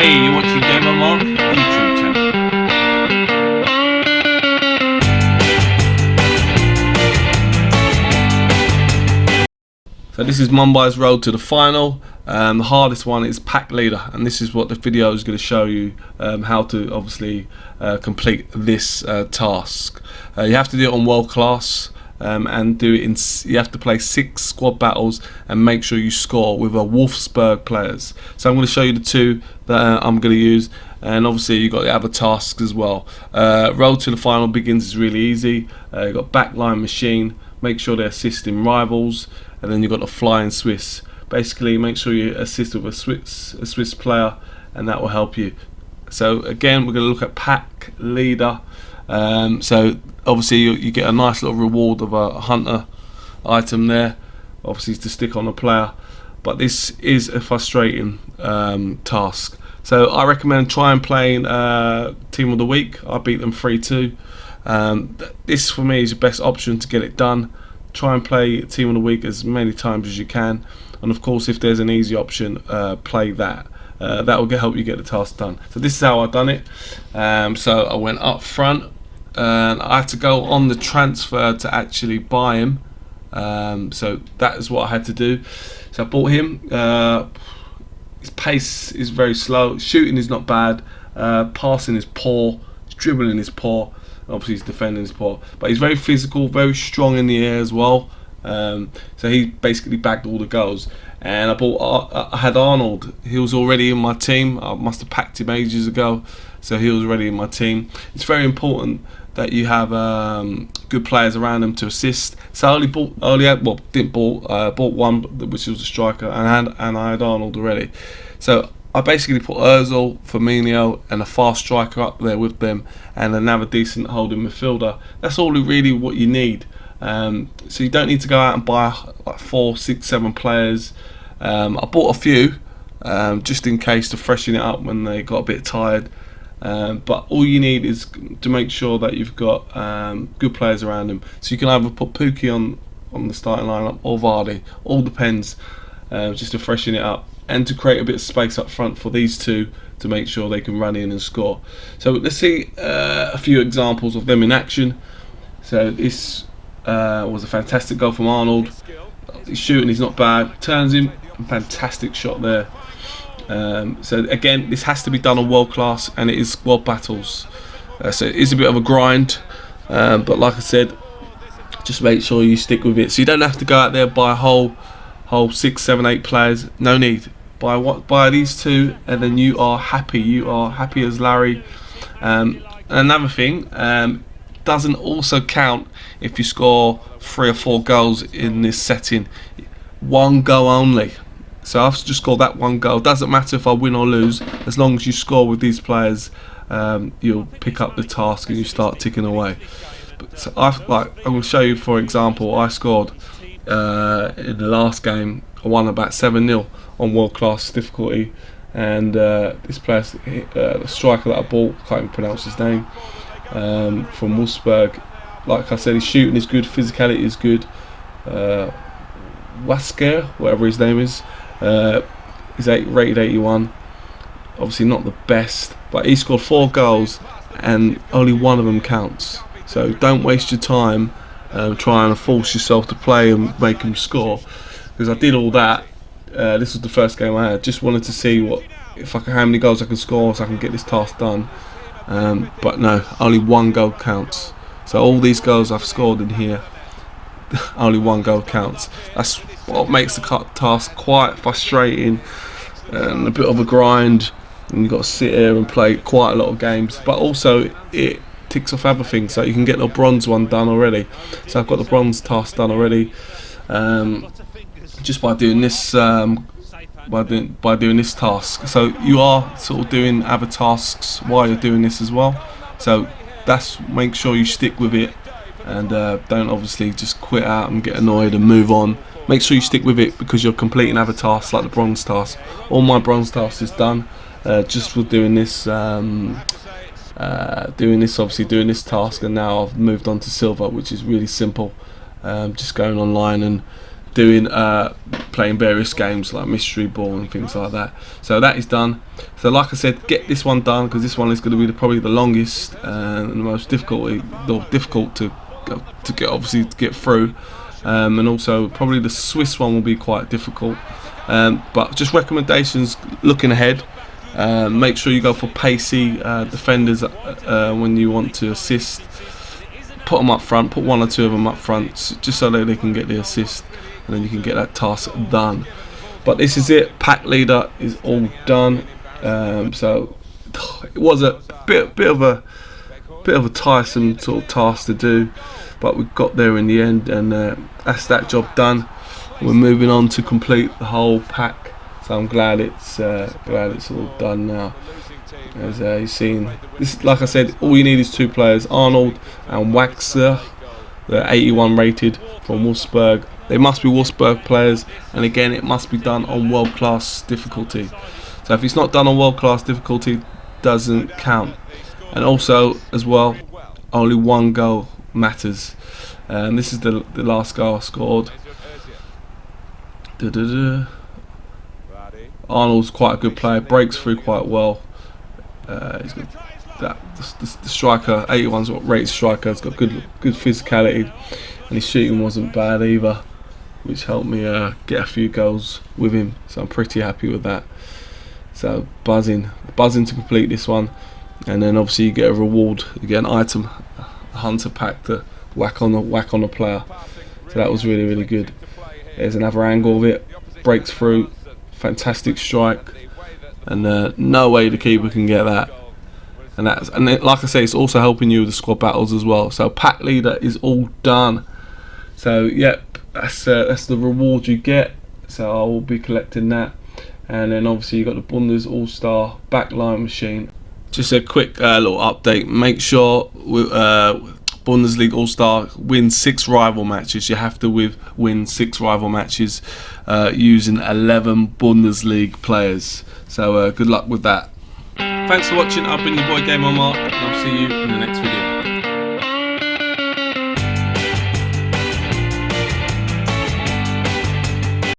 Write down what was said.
Hey, you're watching Gamer Marc YouTube channel. So this is Mumbai's road to the final. The hardest one is pack leader, and this is what the video is going to show you, how to obviously complete this task. You have to do it on world class. And do it in. You have to play 6 squad battles and make sure you score with a Wolfsburg players. So I'm going to show you the 2 that I'm going to use, and obviously you've got the other tasks as well. Road to the final begins is really easy. You've got backline machine. Make sure they're assisting rivals, and then you've got the flying Swiss. Basically, make sure you assist with a Swiss player, and that will help you. So again, we're going to look at pack leader. So obviously you get a nice little reward of a hunter item there, obviously to stick on a player, but this is a frustrating task. So I recommend trying playing team of the week. I beat them 3-2. This for me is the best option to get it done. Try and play team of the week as many times as you can, and of course if there's an easy option, play that. That will help you get the task done. So this is how I've done it. So I went up front, and I had to go on the transfer to actually buy him. So that is what I had to do. So I bought him. His pace is very slow. Shooting is not bad. Passing is poor. His dribbling is poor. Obviously his defending is poor. But he's very physical, very strong in the air as well. So he basically bagged all the goals. And I had Arnold. He was already in my team. I must have packed him ages ago, so he was already in my team. It's very important that you have good players around him to assist. So I bought one, which was a striker, and I had Arnold already. So I basically put Ozil, Firmino, and a fast striker up there with them, and another decent holding midfielder. That's all really what you need. So you don't need to go out and buy like 4, 6, 7 players. I bought a few just in case to freshen it up when they got a bit tired. But all you need is to make sure that you've got good players around them. So you can either put Pookie on the starting lineup or Vardy. All depends, just to freshen it up and to create a bit of space up front for these 2 to make sure they can run in and score. So let's see a few examples of them in action. So this was a fantastic goal from Arnold. His shooting is not bad. Turns him, fantastic shot there. So again, this has to be done on world class, and it is squad battles. So it is a bit of a grind, but like I said, just make sure you stick with it. So you don't have to go out there and buy a whole 6, 7, 8 players. No need. Buy these 2, and then you are happy. You are happy as Larry. Another thing, doesn't also count if you score 3 or 4 goals in this setting. 1 goal only. So I've just scored that 1 goal. Doesn't matter if I win or lose, as long as you score with these players, you'll pick up the task and you start ticking away. So I'm going to show you, for example, I scored in the last game. I won about 7-0 on world class difficulty, and this player, the striker that I bought, can't even pronounce his name, from Wolfsburg. Like I said, his shooting is good, physicality is good. Wasker, whatever his name is, he's rated 81. Obviously not the best, but he scored 4 goals and only 1 of them counts. So don't waste your time trying to force yourself to play and make him score, because I did all that. This was the first game I had. Just wanted to see how many goals I can score so I can get this task done. But no, only 1 goal counts. So all these goals I've scored in here, only 1 goal counts. That's what makes the task quite frustrating and a bit of a grind, and you've got to sit here and play quite a lot of games. But also it ticks off other things, so you can get the bronze one done already. So I've got the bronze task done already, just by doing this by doing this task. So you are sort of doing other tasks while you're doing this as well. So make sure you stick with it, and don't obviously just quit out and get annoyed and move on. Make sure you stick with it, because you're completing other tasks like the bronze task. All my bronze tasks is done, just for doing this task, and now I've moved on to silver, which is really simple. Just going online and doing playing various games like mystery ball and things like that. So that is done. So like I said, get this one done, because this one is going to be probably the longest and the most difficult to get, obviously, to get through, and also probably the Swiss one will be quite difficult, but just recommendations looking ahead. Make sure you go for pacey defenders when you want to assist. Put them up front, put 1 or 2 of them up front, just so that they can get the assist, and then you can get that task done. But this is it. Pack leader is all done. So it was a bit of a tiresome sort of task to do, but we got there in the end, and that's that job done. We're moving on to complete the whole pack. So I'm glad it's all done now. As you've seen, this, like I said, all you need is 2 players, Arnold and Waxer. They're 81 rated from Wolfsburg. They must be Wolfsburg players, and again, it must be done on world class difficulty. So if it's not done on world class difficulty, doesn't count. And also, as well, only 1 goal matters. And this is the last goal I scored. Arnold's quite a good player, breaks through quite well. He's got that the striker, 81's what rated striker. He's got good physicality, and his shooting wasn't bad either, which helped me get a few goals with him. So I'm pretty happy with that. So buzzing to complete this one, and then obviously you get a reward. You get an item, a hunter pack to whack on the player. So that was really good. There's another angle of it, breaks through, fantastic strike. And no way the keeper can get that. And like I say, it's also helping you with the squad battles as well. So pack leader is all done. So yep, that's the reward you get. So I will be collecting that. And then obviously you got the Bundes All-Star backline machine. Just a quick little update. Make sure Bundesliga All-Star win 6 rival matches. You have to win 6 rival matches using 11 Bundesliga players. So good luck with that. Thanks for watching. I've been your boy Gamer Marc, and I'll see you in the next video.